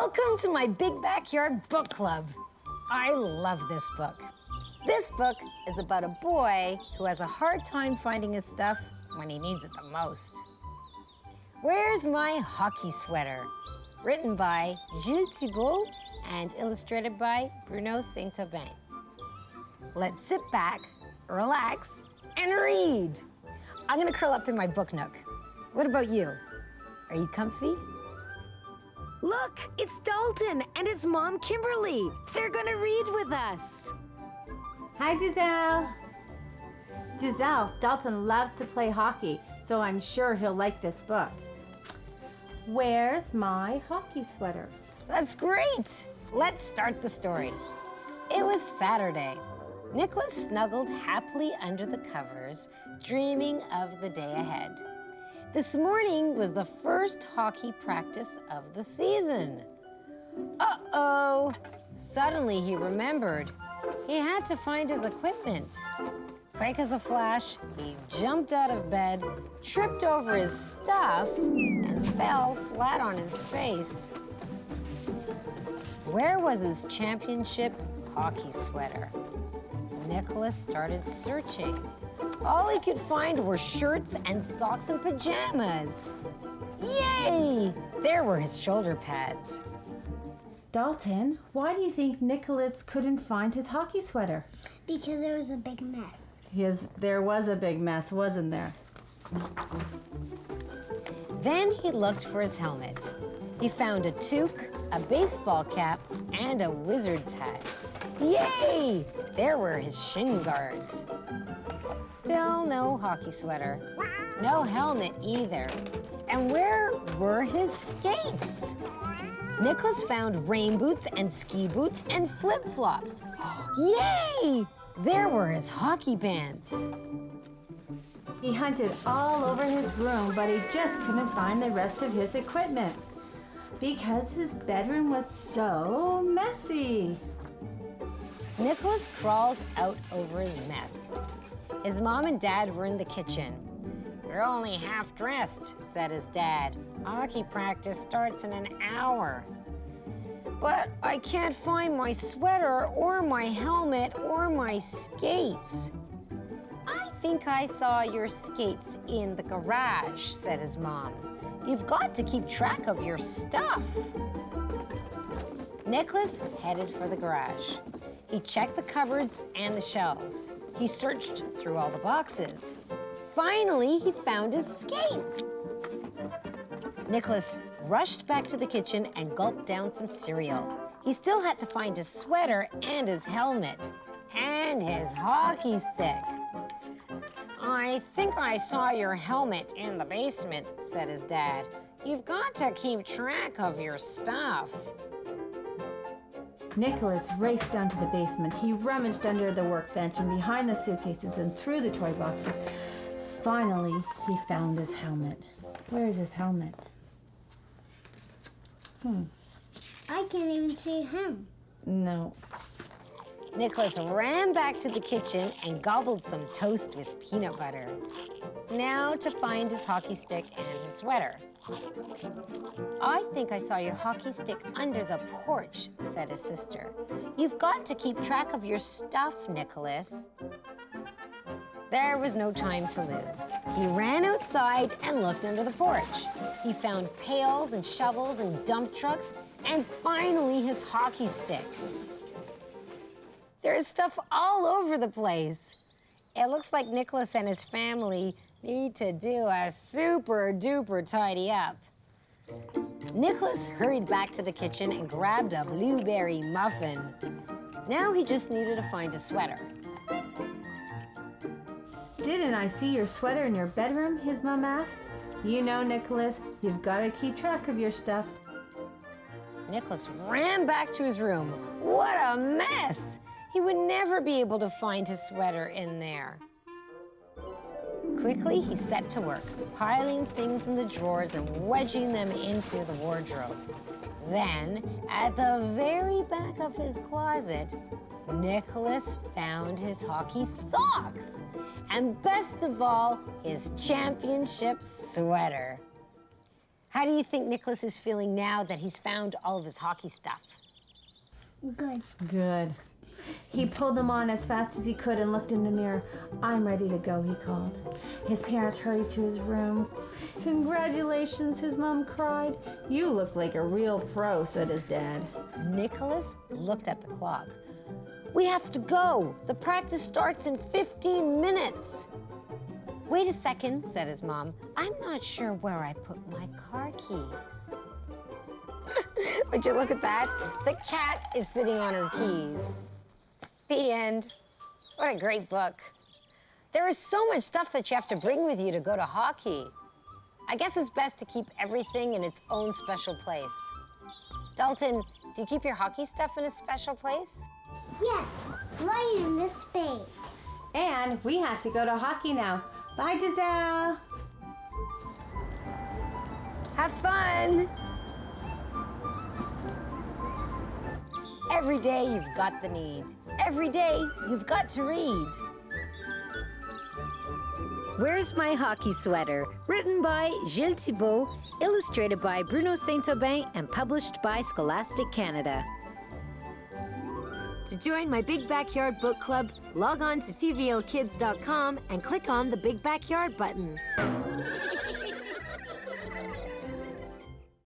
Welcome to my big backyard book club. I love this book. This book is about a boy who has a hard time finding his stuff when he needs it the most. Where's My Hockey Sweater? Written by Gilles Tibo and illustrated by Bruno St-Aubin. Let's sit back, relax, and read. I'm gonna curl up in my book nook. What about you? Are you comfy? Look, it's Dalton and his mom, Kimberly. They're gonna read with us. Hi, Gisele. Gisele, Dalton loves to play hockey, so I'm sure he'll like this book. Where's My Hockey Sweater? That's great. Let's start the story. It was Saturday. Nicholas snuggled happily under the covers, dreaming of the day ahead. This morning was the first hockey practice of the season. Uh-oh! Suddenly he remembered. He had to find his equipment. Quick as a flash, he jumped out of bed, tripped over his stuff, and fell flat on his face. Where was his championship hockey sweater? Nicholas started searching. All he could find were shirts and socks and pajamas. Yay! There were his shoulder pads. Dalton, why do you think Nicholas couldn't find his hockey sweater? Because there was a big mess. Yes, there was a big mess, wasn't there? Then he looked for his helmet. He found a toque, a baseball cap, and a wizard's hat. Yay! There were his shin guards. Still no hockey sweater. No helmet either. And where were his skates? Nicholas found rain boots and ski boots and flip-flops. Yay! There were his hockey pants. He hunted all over his room, but he just couldn't find the rest of his equipment because his bedroom was so messy. Nicholas crawled out over his mess. His mom and dad were in the kitchen. "You're only half dressed," said his dad. "Hockey practice starts in an hour." "But I can't find my sweater or my helmet or my skates." "I think I saw your skates in the garage," said his mom. "You've got to keep track of your stuff." Nicholas headed for the garage. He checked the cupboards and the shelves. He searched through all the boxes. Finally, he found his skates. Nicholas rushed back to the kitchen and gulped down some cereal. He still had to find his sweater and his helmet and his hockey stick. "I think I saw your helmet in the basement," said his dad. "You've got to keep track of your stuff." Nicholas raced down to the basement. He rummaged under the workbench and behind the suitcases and through the toy boxes. Finally, he found his helmet. Where is his helmet? I can't even see him. No. Nicholas ran back to the kitchen and gobbled some toast with peanut butter. Now to find his hockey stick and his sweater. "I think I saw your hockey stick under the porch," said his sister. "You've got to keep track of your stuff, Nicholas." There was no time to lose. He ran outside and looked under the porch. He found pails and shovels and dump trucks and finally his hockey stick. There's stuff all over the place. It looks like Nicholas and his family need to do a super duper tidy up. Nicholas hurried back to the kitchen and grabbed a blueberry muffin. Now he just needed to find a sweater. Didn't I see your sweater in your bedroom? His mom asked. You know, Nicholas, you've got to keep track of your stuff. Nicholas ran back to his room. What a mess! He would never be able to find his sweater in there. Quickly, he set to work, piling things in the drawers and wedging them into the wardrobe. Then, at the very back of his closet, Nicholas found his hockey socks. And best of all, his championship sweater. How do you think Nicholas is feeling now that he's found all of his hockey stuff? Good. Good. He pulled them on as fast as he could and looked in the mirror. "I'm ready to go," he called. His parents hurried to his room. "Congratulations," his mom cried. "You look like a real pro," said his dad. Nicholas looked at the clock. "We have to go. The practice starts in 15 minutes. "Wait a second," said his mom. "I'm not sure where I put my car keys." Would you look at that? The cat is sitting on her keys. The end. What a great book. There is so much stuff that you have to bring with you to go to hockey. I guess it's best to keep everything in its own special place. Dalton, do you keep your hockey stuff in a special place? Yes, right in this space. And we have to go to hockey now. Bye, Gisele. Have fun. Every day you've got the need. Every day you've got to read. Where's My Hockey Sweater? Written by Gilles Tibo, illustrated by Bruno St-Aubin, and published by Scholastic Canada. To join my Big Backyard Book Club, log on to TVOkids.com and click on the Big Backyard button.